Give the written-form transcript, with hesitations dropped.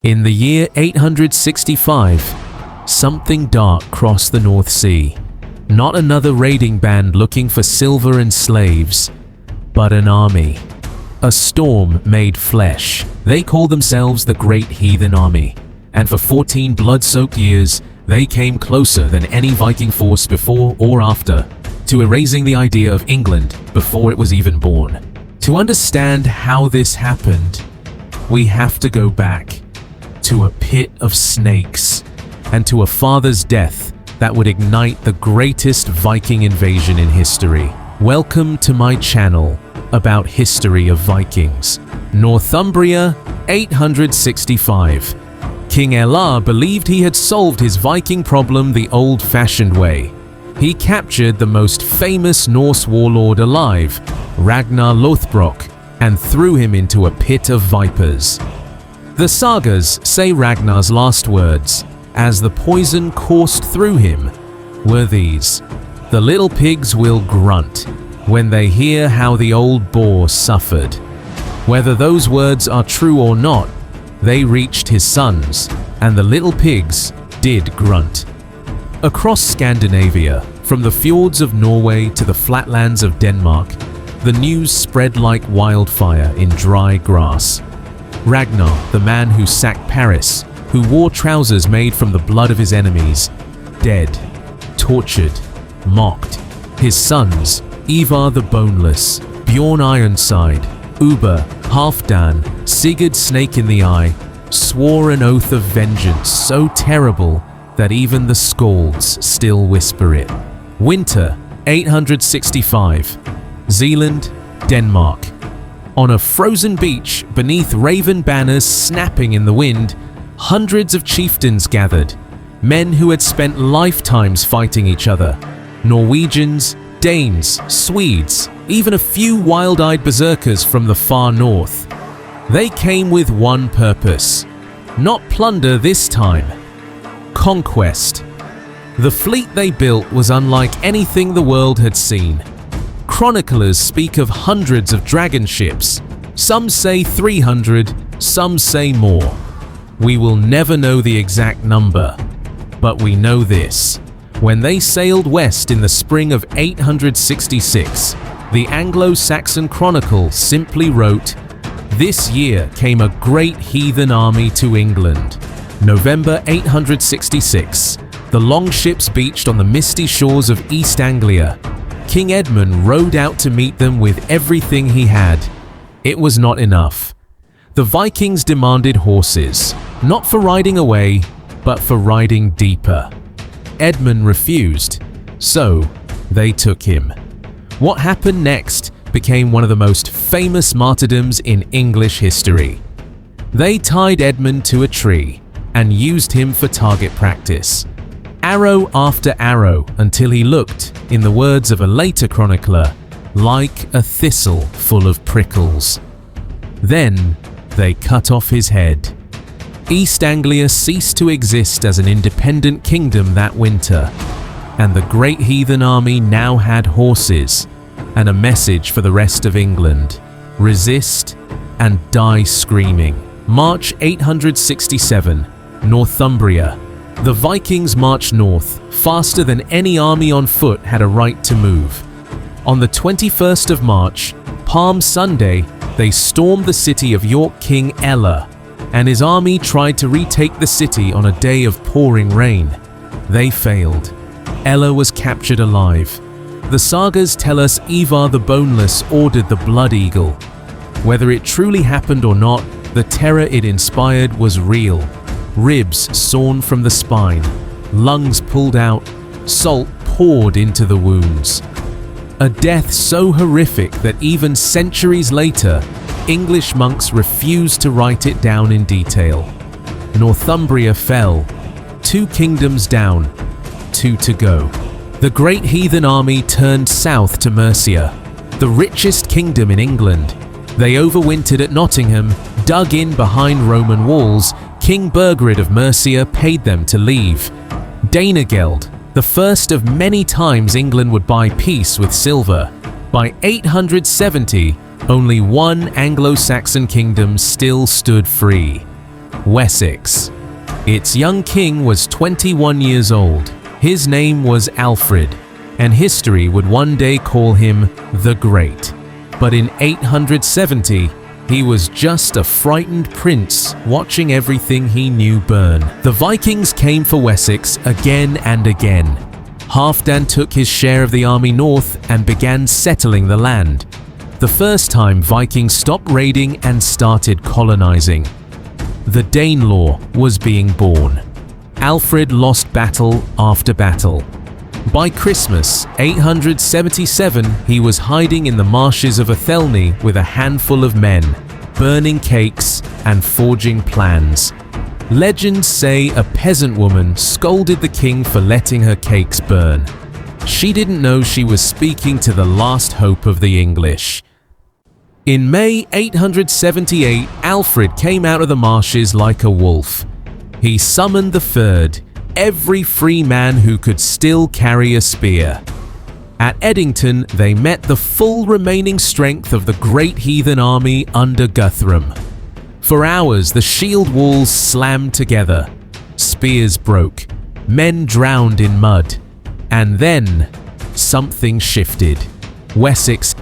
In the year 865, something dark crossed the North Sea. Not another raiding band looking for silver and slaves, but an army. A storm made flesh. They called themselves the Great Heathen Army, and for 14 blood-soaked years, they came closer than any Viking force before or after to erasing the idea of England before it was even born. To understand how this happened, we have to go back to a pit of snakes and to a father's death that would ignite the greatest Viking invasion in history. Welcome to my channel about history of Vikings. Northumbria, 865. King Edmund believed he had solved his Viking problem the old-fashioned way. He captured the most famous Norse warlord alive, Ragnar Lothbrok, and threw him into a pit of vipers. The sagas say Ragnar's last words, as the poison coursed through him, were these: "The little pigs will grunt when they hear how the old boar suffered." Whether those words are true or not, they reached his sons, and the little pigs did grunt. Across Scandinavia, from the fjords of Norway to the flatlands of Denmark, the news spread like wildfire in dry grass. Ragnar, the man who sacked Paris, who wore trousers made from the blood of his enemies, dead, tortured, mocked. His sons, Ivar the Boneless, Bjorn Ironside, Ubbe, Halfdan, Sigurd Snake in the Eye, swore an oath of vengeance so terrible that even the Skalds still whisper it. Winter, 865. Zealand, Denmark. On a frozen beach beneath raven banners snapping in the wind, hundreds of chieftains gathered, men who had spent lifetimes fighting each other. Norwegians, Danes, Swedes, even a few wild-eyed berserkers from the far north. They came with one purpose: not plunder this time, conquest. The fleet they built was unlike anything the world had seen. Chroniclers speak of hundreds of dragon ships. Some say 300, some say more. We will never know the exact number, but we know this. When they sailed west in the spring of 866, the Anglo-Saxon Chronicle simply wrote, "This year came a great heathen army to England." November 866. The longships beached on the misty shores of East Anglia. King Edmund rode out to meet them with everything he had. It was not enough. The Vikings demanded horses, not for riding away, but for riding deeper. Edmund refused, so they took him. What happened next became one of the most famous martyrdoms in English history. They tied Edmund to a tree and used him for target practice. Arrow after arrow until he looked, in the words of a later chronicler, like a thistle full of prickles. Then they cut off his head. East Anglia ceased to exist as an independent kingdom that winter, and the Great Heathen Army now had horses and a message for the rest of England: resist and die screaming. March 867, Northumbria. The Vikings marched north, faster than any army on foot had a right to move. On the 21st of March, Palm Sunday, they stormed the city of York. King Edmund and his army tried to retake the city on a day of pouring rain. They failed. Edmund was captured alive. The sagas tell us Ivar the Boneless ordered the Blood Eagle. Whether it truly happened or not, the terror it inspired was real. Ribs sawn from the spine, lungs pulled out, salt poured into the wounds. A death so horrific that even centuries later, English monks refused to write it down in detail. Northumbria fell. 2 kingdoms down, 2 to go. The Great Heathen Army turned south to Mercia, the richest kingdom in England. They overwintered at Nottingham, dug in behind Roman walls. King Burgred of Mercia paid them to leave. Danegeld, the first of many times England would buy peace with silver. By 870, only one Anglo-Saxon kingdom still stood free: Wessex. Its young king was 21 years old. His name was Alfred, and history would one day call him the Great. But in 870, he was just a frightened prince watching everything he knew burn. The Vikings came for Wessex again and again. Halfdan took his share of the army north and began settling the land. The first time Vikings stopped raiding and started colonizing. The Danelaw was being born. Alfred lost battle after battle. By Christmas 877, he was hiding in the marshes of Athelney with a handful of men, burning cakes and forging plans. Legends say a peasant woman scolded the king for letting her cakes burn. She didn't know she was speaking to the last hope of the English. In May 878, Alfred came out of the marshes like a wolf. He summoned the Fyrd, every free man who could still carry a spear. At Edington, they met the full remaining strength of the Great Heathen Army under Guthrum. For hours, the shield walls slammed together. Spears broke. Men drowned in mud. And then, something shifted. Wessex